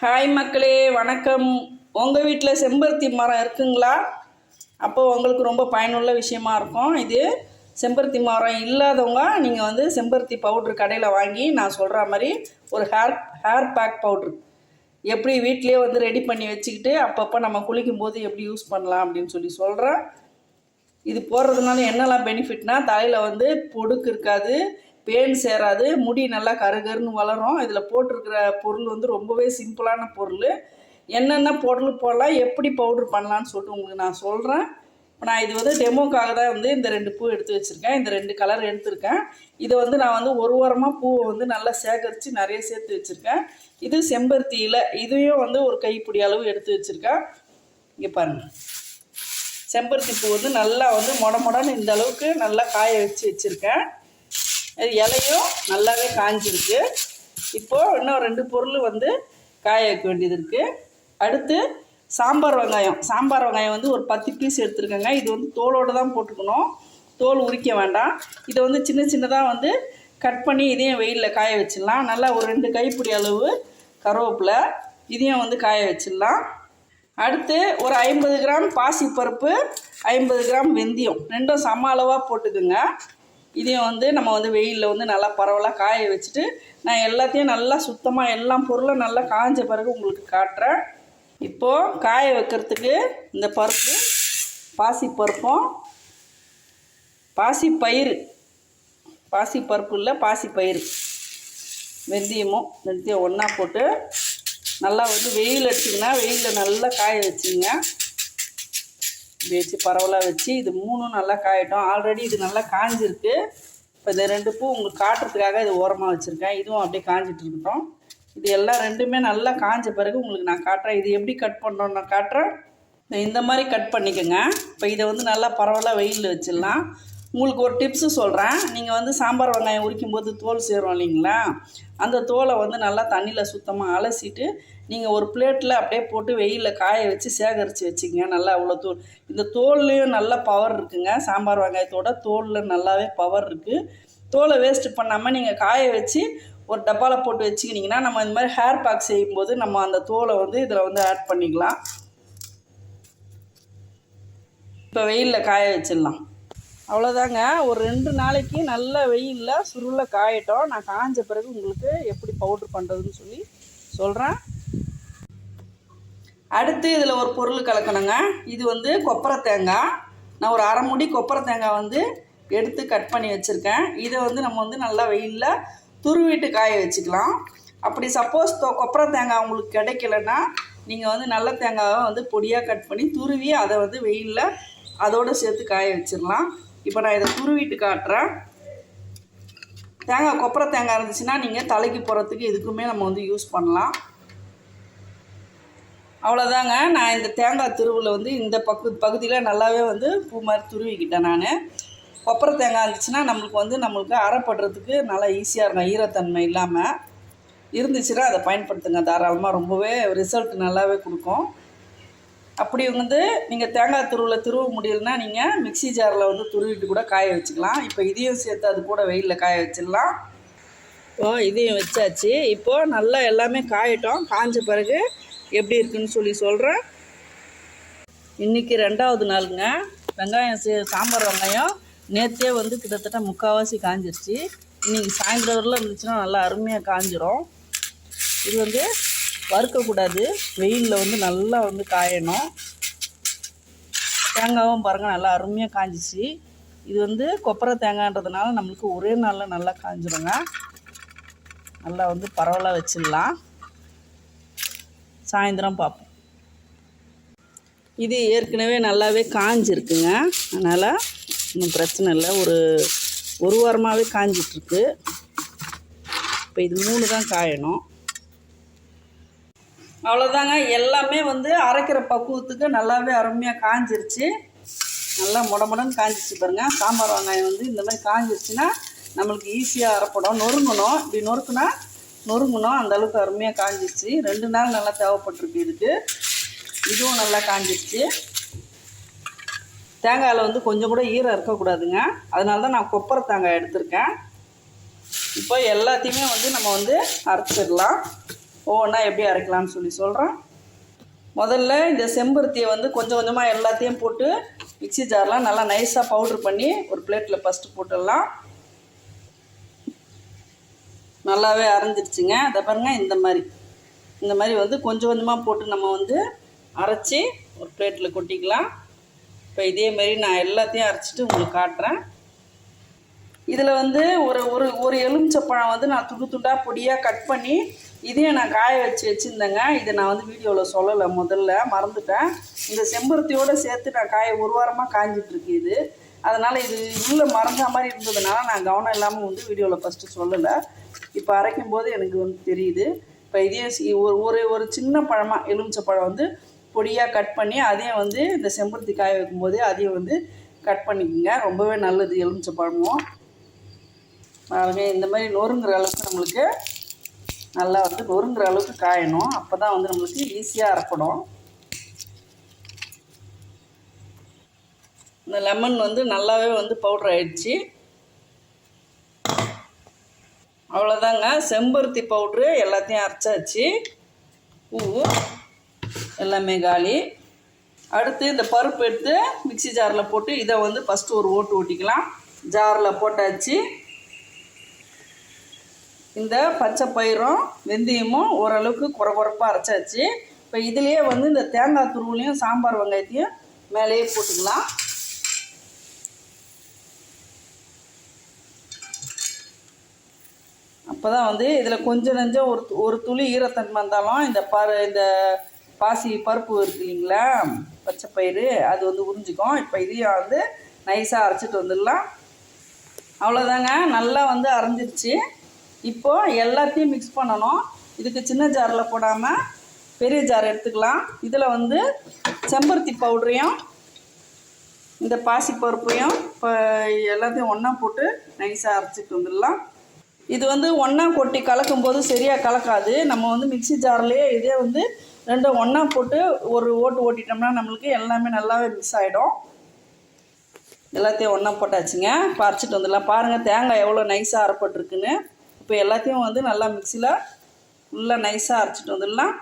Hi மக்களே, வணக்கம். உங்கள் வீட்டில் செம்பருத்தி மரம் இருக்குங்களா? அப்போ உங்களுக்கு ரொம்ப பயனுள்ள விஷயமா இருக்கும் இது. செம்பருத்தி மரம் இல்லாதவங்க நீங்கள் வந்து செம்பருத்தி பவுட்ரு கடையில் வாங்கி நான் சொல்கிற மாதிரி ஒரு ஹேர் பேக் பவுட்ரு எப்படி வீட்டிலே வந்து ரெடி பண்ணி வச்சுக்கிட்டு அப்பப்போ நம்ம குளிக்கும்போது எப்படி யூஸ் பண்ணலாம் அப்படின்னு சொல்கிறேன். இது போடுறதுனால என்னெல்லாம் பெனிஃபிட்னால், தலையில் வந்து பொடுக்கு இருக்காது, பேன் சேராது, முடி நல்லா கருகருன்னு வளரும். இதில் போட்டிருக்கிற பொருள் வந்து ரொம்பவே சிம்பிளான பொருள். என்னென்ன பொருள் போடலாம், எப்படி பவுட்ரு பண்ணலான்னு சொல்லிட்டு உங்களுக்கு நான் சொல்கிறேன். இப்போ நான் இது வந்து டெமோக்காக தான் வந்து இந்த 2 பூ எடுத்து வச்சுருக்கேன். இந்த 2 கலர் எடுத்திருக்கேன். இதை வந்து நான் வந்து ஒரு வாரமாக பூவை வந்து நல்லா சேகரித்து நிறைய சேர்த்து வச்சுருக்கேன். இது செம்பருத்தி இலை, இதையும் வந்து ஒரு கைப்பிடி அளவு எடுத்து வச்சுருக்கேன். இங்கே பாருங்கள், செம்பருத்தி பூ வந்து நல்லா வந்து மொடன்னு இந்த அளவுக்கு நல்லா காய வச்சுருக்கேன். இலையும் நல்லாவே காஞ்சிருக்கு. இப்போது இன்னும் 2 பொருள் வந்து காய வைக்க வேண்டியது இருக்குது. அடுத்து சாம்பார் வெங்காயம் வந்து ஒரு 10 பீஸ் எடுத்துருக்கேங்க. இது வந்து தோலோடு தான் போட்டுக்கணும், தோல் உரிக்க வேண்டாம். இதை வந்து சின்னதாக வந்து கட் பண்ணி இதையும் வெயிலில் காய வச்சிடலாம். நல்லா ஒரு 2 கைப்பிடி அளவு கருவேப்பிலை, இதையும் வந்து காய வச்சிடலாம். அடுத்து ஒரு 50 கிராம் பாசிப்பருப்பு, 50 கிராம் வெந்தயம், ரெண்டும் சம அளவாக போட்டுக்குங்க. இதையும் வந்து நம்ம வந்து வெயிலில் வந்து நல்லா பரவலாக காய வச்சுட்டு நான் எல்லாத்தையும் நல்லா சுத்தமாக எல்லா பொருளும் நல்லா காஞ்ச பிறகு உங்களுக்கு காட்டுறேன். இப்போது காய வைக்கிறதுக்கு இந்த பருப்பு, பாசிப்பருப்பும் பாசிப்பருப்பு இல்லை பாசிப்பயிறு, வெந்தயம் ஒன்றா போட்டு நல்லா வந்து வெயில் அடிச்சிங்கன்னா வெயிலில் நல்லா காய வச்சுங்க. இப்படி வச்சு பரவலாக வச்சு இது 3 நல்லா காயட்டும். ஆல்ரெடி இது நல்லா காஞ்சிருக்கு. இப்போ இந்த 2 பூ உங்களுக்கு காட்டுறதுக்காக இது ஓரமாக வச்சுருக்கேன். இதுவும் அப்படியே காஞ்சிட்டு இருக்கட்டும். இது எல்லாம் 2மே நல்லா காஞ்ச பிறகு உங்களுக்கு நான் காட்டுறேன். இது எப்படி கட் பண்ணுறோன்னு நான் காட்டுறேன். இந்த மாதிரி கட் பண்ணிக்கோங்க. இப்போ இதை வந்து நல்லா பரவலாக வெயிலில் வச்சிடலாம். உங்களுக்கு ஒரு டிப்ஸு சொல்கிறேன். நீங்கள் வந்து சாம்பார் வெங்காயம் உரிக்கும்போது தோல் சேரும் இல்லைங்களா, அந்த தோலை வந்து நல்லா தண்ணியில் சுத்தமாக அலசிட்டு நீங்கள் ஒரு பிளேட்டில் அப்படியே போட்டு வெயிலில் காய வச்சு சேகரித்து வச்சுக்கங்க. நல்லா அவ்வளோ தோல், இந்த தோல்லையும் நல்ல பவர் இருக்குங்க. சாம்பார் வெங்காயத்தோட தோலில் நல்லாவே பவர் இருக்குது. தோலை வேஸ்ட்டு பண்ணாமல் நீங்கள் காய வச்சு ஒரு டப்பாவில் போட்டு வச்சுக்கிட்டிங்கன்னா நம்ம இந்த மாதிரி ஹேர் பேக் செய்யும்போது நம்ம அந்த தோலை வந்து இதில் வந்து ஆட் பண்ணிக்கலாம். இப்போ வெயிலில் காய வச்சிடலாம். அவ்வளோதாங்க. ஒரு 2 நாளைக்கு நல்ல வெயிலில் சுருளில் காயட்டும். நான் காஞ்ச பிறகு உங்களுக்கு எப்படி பவுட்ரு பண்ணுறதுன்னு சொல்கிறேன். அடுத்து இதில் ஒரு பொருள் கலக்கணுங்க. இது வந்து கொப்பரை தேங்காய். நான் ஒரு அரை மூடி கொப்பரை தேங்காய் வந்து எடுத்து கட் பண்ணி வச்சுருக்கேன். இதை வந்து நம்ம வந்து நல்லா வெயிலில் துருவிட்டு காய வச்சுக்கலாம். அப்படி சப்போஸ் கொப்பரை தேங்காய் உங்களுக்கு கிடைக்கலன்னா நீங்கள் வந்து நல்ல தேங்காவை வந்து பொடியாக கட் பண்ணி துருவி அதை வந்து வெயிலில் அதோடு சேர்த்து காய வச்சிடலாம். இப்போ நான் இதை துருவிட்டு காட்டுறேன். கொப்பரை தேங்காய் இருந்துச்சுன்னா நீங்கள் தலைக்கு போகிறதுக்கு இதுக்குமே நம்ம வந்து யூஸ் பண்ணலாம். அவ்வளோதாங்க. நான் இந்த தேங்காய் துருவில் வந்து இந்த பகுதியில் நல்லாவே வந்து பூ மாதிரி துருவிக்கிட்டேன். நான் கொப்பரை தேங்காய் இருந்துச்சுன்னா நம்மளுக்கு அரைப்படுறதுக்கு நல்லா ஈஸியாக இருக்கும். ஈரத்தன்மை இல்லாமல் இருந்துச்சுன்னா அதை பயன்படுத்துங்க தாராளமாக. ரொம்பவே ரிசல்ட் நல்லாவே கொடுக்கும். அப்படி வந்து நீங்கள் தேங்காய் துருவ முடியலன்னா நீங்கள் மிக்சி ஜாரில் வந்து துருவிட்டு கூட காய வச்சுக்கலாம். இப்போ இதையும் சேர்த்து அது கூட வெயிலில் காய வச்சிடலாம். இதையும் வச்சாச்சு. இப்போது நல்லா எல்லாமே காயட்டும். காஞ்ச பிறகு எப்படி இருக்குன்னு சொல்கிறேன். இன்றைக்கி 2வது நாளுங்க. சாம்பார் வெங்காயம் நேற்றே வந்து கிட்டத்தட்ட 3/4 காஞ்சிருச்சு. இன்றைக்கி சாயந்தரம் வரலாம் இருந்துச்சுன்னா நல்லா அருமையாக காஞ்சிரும். இது வந்து வறுக்கக்கூடாது, வெயிலில் வந்து நல்லா வந்து காயணும். தேங்காயும் பாருங்கள் நல்லா அருமையாக காஞ்சிச்சு. இது வந்து கொப்பரை தேங்காய்ன்றதுனால நம்மளுக்கு ஒரே நாளில் நல்லா காஞ்சிருங்க. நல்லா வந்து பரவலாக வச்சிடலாம். சாயந்தரம் பார்ப்போம். இது ஏற்கனவே நல்லாவே காஞ்சிருக்குங்க, அதனால் இன்னும் பிரச்சனை இல்லை. ஒரு வாரமாகவே காஞ்சிட்ருக்கு. இப்போ இது 3 தான் காயணும். அவ்வளோதாங்க. எல்லாமே வந்து அரைக்கிற பக்குவத்துக்கு நல்லாவே அருமையாக காஞ்சிருச்சு. நல்லா மொடன்னு காஞ்சிச்சு பாருங்கள். சாம்பார் வெங்காயம் வந்து இந்த மாதிரி காஞ்சிருச்சுன்னா நம்மளுக்கு ஈஸியாக அரைப்படும். இப்படி நொறுங்கணும் அந்தளவுக்கு அருமையாக காஞ்சிருச்சு. 2 நாள் நல்லா தேவைப்பட்டிருக்கு இதுக்கு. இதுவும் நல்லா காஞ்சிருச்சு. தேங்காயில் வந்து கொஞ்சம் கூட ஈரம் இருக்கக்கூடாதுங்க, அதனால தான் நான் கொப்பரை தேங்காய் எடுத்திருக்கேன். இப்போ எல்லாத்தையுமே வந்து நம்ம வந்து அரைச்சிடலாம். ஒவ்வொன்றா எப்படி அரைக்கலாம்னு சொல்கிறேன். முதல்ல இந்த செம்பருத்தியை வந்து கொஞ்சம் கொஞ்சமாக எல்லாத்தையும் போட்டு மிக்ஸி ஜார்லாம் நல்லா நைஸாக பவுட்ரு பண்ணி ஒரு பிளேட்டில் ஃபஸ்ட்டு போட்டுடலாம். நல்லாவே அரைஞ்சிருச்சுங்க. அதை பாருங்கள், இந்த மாதிரி வந்து கொஞ்சம் கொஞ்சமாக போட்டு நம்ம வந்து அரைச்சி ஒரு பிளேட்டில் கொட்டிக்கலாம். இப்போ இதேமாரி நான் எல்லாத்தையும் அரைச்சிட்டு உங்களுக்கு காட்டுறேன். இதில் வந்து ஒரு ஒரு ஒரு எலுமிச்சப்பழம் வந்து நான் துண்டு துண்டாக பொடியாக கட் பண்ணி இதையும் நான் காய வச்சுருந்தேங்க. இதை நான் வந்து வீடியோவில் சொல்லலை, முதல்ல மறந்துட்டேன். இந்த செம்பருத்தியோடு சேர்த்து நான் ஒரு வாரமாக காய்ஞ்சிட்ருக்கு இது. அதனால் இது உள்ளே மறந்த மாதிரி இருந்ததுனால நான் கவனம் இல்லாமல் வந்து வீடியோவில் ஃபஸ்ட்டு சொல்லலை. இப்போ அரைக்கும் போது எனக்கு வந்து தெரியுது. இப்போ இதையும் ஒரு சின்ன பழமாக எலுமிச்சப்பழம் வந்து பொடியாக கட் பண்ணி அதையும் வந்து இந்த செம்பருத்தி காய வைக்கும்போதே அதையும் வந்து கட் பண்ணிக்கோங்க. ரொம்பவே நல்லது எலுமிச்சப்பழமும். பாருங்க, இந்த மாதிரி நொறுங்குற அளவுக்கு நம்மளுக்கு நல்லா வந்து நொறுங்குற அளவுக்கு காயணும். அப்போ தான் வந்து நம்மளுக்கு ஈஸியாக அரைப்படும். இந்த லெமன் வந்து நல்லாவே வந்து பவுட்ரு ஆயிடுச்சு. அவ்வளோதாங்க, செம்பருத்தி பவுட்ரு எல்லாத்தையும் அரைச்சாச்சு. பூ எல்லாமே காலி. அடுத்து இந்த பருப்பு எடுத்து மிக்ஸி ஜாரில் போட்டு இதை வந்து ஃபஸ்ட்டு ஒரு ஓட்டு ஓட்டிக்கலாம். ஜாரில் போட்டாச்சு. இந்த பச்சை பயிரும் வெந்தயமும் ஓரளவுக்கு குறைப்பாக அரைச்சாச்சு. இப்போ இதுலேயே வந்து இந்த தேங்காய் துருவுலையும் சாம்பார் வெங்காயத்தையும் மேலேயே போட்டுக்கலாம். அப்போ தான் வந்து இதில் கொஞ்சம் நெஞ்சம் ஒரு துளி ஈரத்தன்மை இருந்தாலும் இந்த பாசி பருப்பு இருக்குது இல்லைங்களா, பச்சை பயிறு, அது வந்து உறிஞ்சிக்கும். இப்போ இதையும் வந்து நைஸாக அரைச்சிட்டு வந்துடலாம். அவ்வளோதாங்க, நல்லா வந்து அரைஞ்சிருச்சு. இப்போது எல்லாத்தையும் மிக்ஸ் பண்ணணும். இதுக்கு சின்ன ஜாரில் போடாமல் பெரிய ஜார் எடுத்துக்கலாம். இதில் வந்து செம்பருத்தி பவுடரையும் இந்த பாசி பருப்பையும் இப்போ எல்லாத்தையும் ஒன்றா போட்டு நைஸாக அரைச்சிட்டு வந்துடலாம். இது வந்து ஒன்றா கொட்டி கலக்கும்போது சரியாக கலக்காது. நம்ம வந்து மிக்ஸி ஜார்லேயே இதே வந்து ரெண்டும் ஒன்றா போட்டு ஒரு ஓட்டு ஓட்டிட்டோம்னா நம்மளுக்கு எல்லாமே நல்லாவே மிக்ஸ் ஆகிடும். எல்லாத்தையும் ஒன்றா போட்டாச்சுங்க. இப்போ அரைச்சிட்டு வந்துடலாம். பாருங்கள் தேங்காய் எவ்வளோ நைஸாக அரைப்பட்டுருக்குன்னு. இப்போ எல்லாத்தையும் வந்து நல்லா மிக்ஸியில் ஃபுல்லாக நைஸாக அரைச்சிட்டு வந்துடலாம்.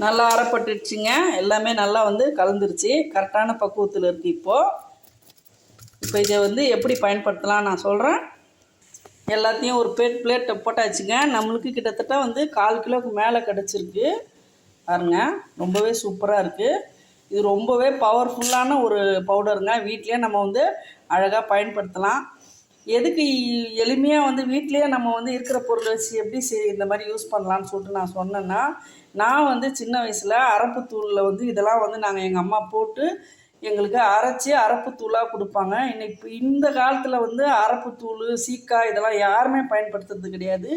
நல்லா அரைப்பட்டுடுச்சுங்க. எல்லாமே நல்லா வந்து கலந்துருச்சு. கரெக்டான பக்குவத்தில் இருக்குது. இப்போ இதை வந்து எப்படி பயன்படுத்தலாம் நான் சொல்கிறேன். எல்லாத்தையும் ஒரு பிளேட்டை போட்டாச்சுங்க. நம்மளுக்கு கிட்டத்தட்ட வந்து 1/4 கிலோவுக்கு மேலே கிடச்சிருக்கு. பாருங்க, ரொம்பவே சூப்பராக இருக்குது. இது ரொம்பவே பவர்ஃபுல்லான ஒரு பவுடருங்க. வீட்லேயே நம்ம வந்து அழகாக பயன்படுத்தலாம். எதுக்கு எளிமையாக வந்து வீட்லேயே நம்ம வந்து இருக்கிற பொருள் வச்சு எப்படி இந்த மாதிரி யூஸ் பண்ணலான்னு சொல்லிட்டு நான் சொன்னேன்னா, நான் வந்து சின்ன வயசில் அரப்பு தூளில் வந்து இதெல்லாம் வந்து நாங்கள் எங்கள் அம்மா போட்டு எங்களுக்கு அரைச்சி அரப்பு தூளாக கொடுப்பாங்க. இன்னைக்கு இந்த காலத்தில் வந்து அரப்பு தூள், சீக்காய் இதெல்லாம் யாருமே பயன்படுத்துறது கிடையாது.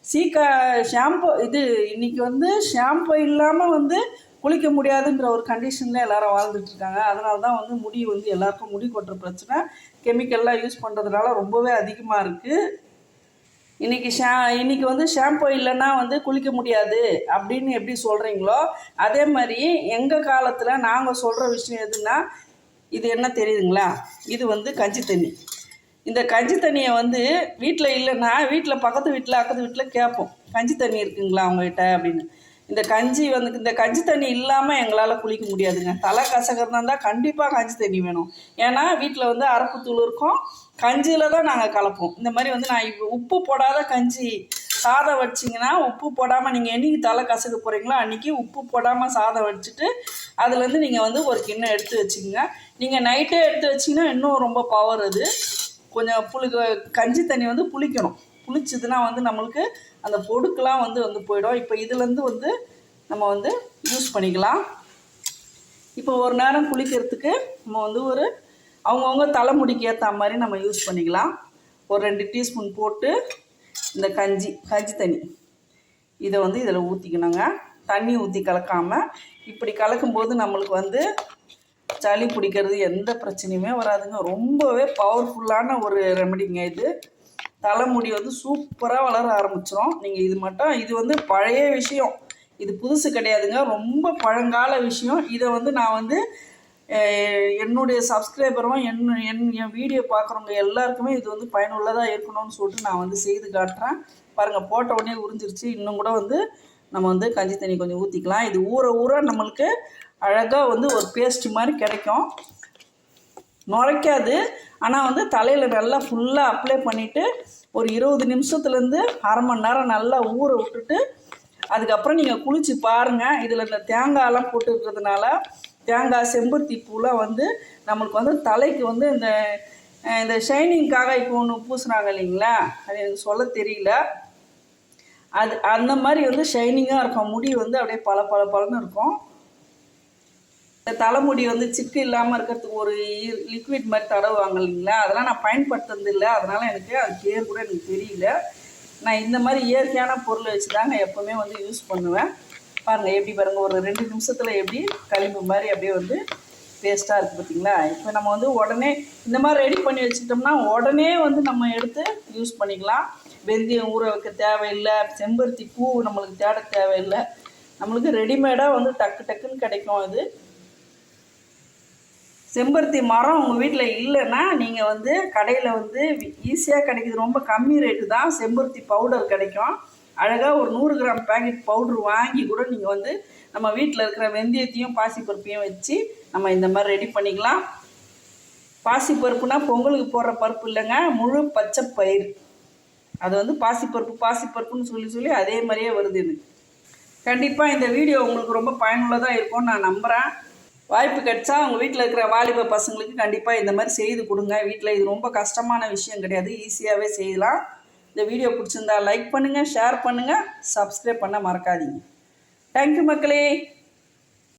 சீக்காய் ஷாம்பு இது இன்றைக்கி வந்து ஷாம்பு இல்லாமல் வந்து குளிக்க முடியாதுன்ற ஒரு கண்டிஷனில் எல்லோரும் வாழ்ந்துட்டுருக்காங்க. அதனால தான் வந்து முடி வந்து எல்லாருக்கும் முடி கொட்டுற பிரச்சனை கெமிக்கல்லாம் யூஸ் பண்ணுறதுனால ரொம்பவே அதிகமாக இருக்குது. இன்றைக்கி வந்து ஷாம்பு இல்லைன்னா வந்து குளிக்க முடியாது அப்படின்னு எப்படி சொல்கிறீங்களோ அதே மாதிரி எங்கள் காலத்தில் நாங்கள் சொல்கிற விஷயம் எதுன்னா, இது என்ன தெரியுதுங்களா, இது வந்து கஞ்சி தண்ணி. இந்த கஞ்சி தண்ணியை வந்து வீட்டில் இல்லைன்னா வீட்டில் பக்கத்து வீட்டில் கேட்போம், கஞ்சி தண்ணி இருக்குங்களா அவங்ககிட்ட அப்படின்னு. இந்த கஞ்சி தண்ணி இல்லாமல் எங்களால் குளிக்க முடியாதுங்க. தலை கசக்கிறதா இருந்தால் கண்டிப்பாக கஞ்சி தண்ணி வேணும். ஏன்னா வீட்டில் வந்து அரப்பு தூள் இருக்கும், கஞ்சியில் தான் நாங்கள் கலப்போம். இந்த மாதிரி வந்து நான் இப்போ உப்பு போடாத கஞ்சி சாதம் வச்சிங்கன்னா, உப்பு போடாமல் நீங்கள் என்றைக்கு தலை கசக்க போகிறீங்களோ அன்றைக்கி உப்பு போடாமல் சாதம் வச்சுட்டு அதுலேருந்து நீங்கள் வந்து ஒரு கிண்ணம் எடுத்து வச்சுக்கோங்க. நீங்கள் நைட்டே எடுத்து வச்சிங்கன்னா இன்னும் ரொம்ப பவர். அது கொஞ்சம் கஞ்சி தண்ணி வந்து புளிக்கணும். புளிச்சதுன்னா வந்து நம்மளுக்கு அந்த பொடுக்கெலாம் வந்து போயிடும். இப்போ இதுலேருந்து வந்து நம்ம வந்து யூஸ் பண்ணிக்கலாம். இப்போ ஒரு நேரம் குளிக்கிறதுக்கு நம்ம வந்து அவங்கவுங்க தலைமுடிக்கு ஏற்ற மாதிரி நம்ம யூஸ் பண்ணிக்கலாம். ஒரு 2 டீஸ்பூன் போட்டு இந்த கஞ்சி தண்ணி இதை வந்து இதில் ஊற்றிக்கணுங்க. தண்ணி ஊற்றி கலக்காமல் இப்படி கலக்கும்போது நம்மளுக்கு வந்து சளி பிடிக்கிறது எந்த பிரச்சனையுமே வராதுங்க. ரொம்பவே பவர்ஃபுல்லான ஒரு ரெமடிங்க இது. தலைமுடி வந்து சூப்பராக வளர ஆரம்பிச்சிடும். நீங்கள் இது வந்து பழைய விஷயம், இது புதுசு கிடையாதுங்க, ரொம்ப பழங்கால விஷயம். இதை வந்து நான் வந்து என்னுடைய சப்ஸ்கிரைபரும் என் வீடியோ பார்க்குறவங்க எல்லாருக்குமே இது வந்து பயனுள்ளதாக இருக்கணும்னு சொல்லிட்டு நான் வந்து செய்து காட்டுறேன். பாருங்கள், போட்ட உடனே உறிஞ்சிருச்சு. இன்னும் கூட வந்து நம்ம வந்து கஞ்சி தண்ணி கொஞ்சம் ஊற்றிக்கலாம். இது ஊற ஊற நம்மளுக்கு அழகாக வந்து ஒரு பேஸ்ட் மாதிரி கிடைக்கும். நுரைக்காது. ஆனால் வந்து தலையில் நல்லா ஃபுல்லாக அப்ளை பண்ணிவிட்டு ஒரு 20 நிமிஷத்துலேருந்து அரை மணி நேரம் நல்லா ஊற விட்டுட்டு அதுக்கப்புறம் நீங்கள் குளித்து பாருங்கள். இதில் இந்த தேங்காயெல்லாம் போட்டுருக்கிறதுனால தேங்காய், செம்பருத்தி பூலாம் வந்து நம்மளுக்கு வந்து தலைக்கு வந்து இந்த ஷைனிங்காக இப்போ ஒன்று பூசுகிறாங்க இல்லைங்களா, அது எனக்கு சொல்ல தெரியல. அது அந்த மாதிரி வந்து ஷைனிங்காக இருக்கும். முடி வந்து அப்படியே பல பல பலன்னு இருக்கும். தலைமுடி வந்து சிக்கு இல்லாமல் இருக்கிறதுக்கு ஒரு லிக்விட் மாதிரி தடவுவாங்க இல்லைங்களா, அதெல்லாம் நான் பயன்படுத்துறது இல்லை. அதனால் எனக்கு அது பேர் கூட எனக்கு தெரியல. நான் இந்த மாதிரி இயற்கையான பொருளை வச்சு தாங்க எப்போவுமே வந்து யூஸ் பண்ணுவேன். பாருங்கள் எப்படி பாருங்கள், ஒரு 2 நிமிஷத்தில் எப்படி களிம்பு மாதிரி அப்படியே வந்து பேஸ்ட்டாக இருக்குது பார்த்தீங்களா. இப்போ நம்ம வந்து உடனே இந்த மாதிரி ரெடி பண்ணி வச்சுக்கிட்டோம்னா உடனே வந்து நம்ம எடுத்து யூஸ் பண்ணிக்கலாம். வெந்தயம் ஊற வைக்க தேவையில்லை, செம்பருத்தி பூ நம்மளுக்கு தேட தேவையில்லை. நம்மளுக்கு ரெடிமேடாக வந்து டக்கு டக்குன்னு கிடைக்கும். இது செம்பருத்தி மரம் உங்கள் வீட்டில் இல்லைன்னா நீங்கள் வந்து கடையில் வந்து ஈஸியாக கிடைக்கிது. ரொம்ப கம்மி ரேட்டு தான் செம்பருத்தி பவுடர் கிடைக்கும். அழகாக ஒரு 100 கிராம் பேக்கெட் பவுட்ரு வாங்கி கூட நீங்கள் வந்து நம்ம வீட்டில் இருக்கிற வெந்தயத்தையும் பாசிப்பருப்பையும் வச்சு நம்ம இந்த மாதிரி ரெடி பண்ணிக்கலாம். பாசிப்பருப்புனா பொங்கலுக்கு போடுற பருப்பு இல்லைங்க, முழு பச்சை பயிர். அது வந்து பாசிப்பருப்புன்னு சொல்லி அதே மாதிரியே வருது. எனக்கு கண்டிப்பாக இந்த வீடியோ உங்களுக்கு ரொம்ப பயனுள்ளதாக இருக்கும்னு நான் நம்புகிறேன். வாய்ப்பு கிடைச்சா உங்கள் வீட்டில் இருக்கிற வாலிப பசங்களுக்கு கண்டிப்பாக இந்த மாதிரி செய்து கொடுங்க. வீட்டில் இது ரொம்ப கஷ்டமான விஷயம் கிடையாது, ஈஸியாகவே செய்யலாம். இந்த வீடியோ பிடிச்சிருந்தா லைக் பண்ணுங்கள், ஷேர் பண்ணுங்கள், சப்ஸ்கிரைப் பண்ண மறக்காதீங்க. தேங்க்யூ மக்களே.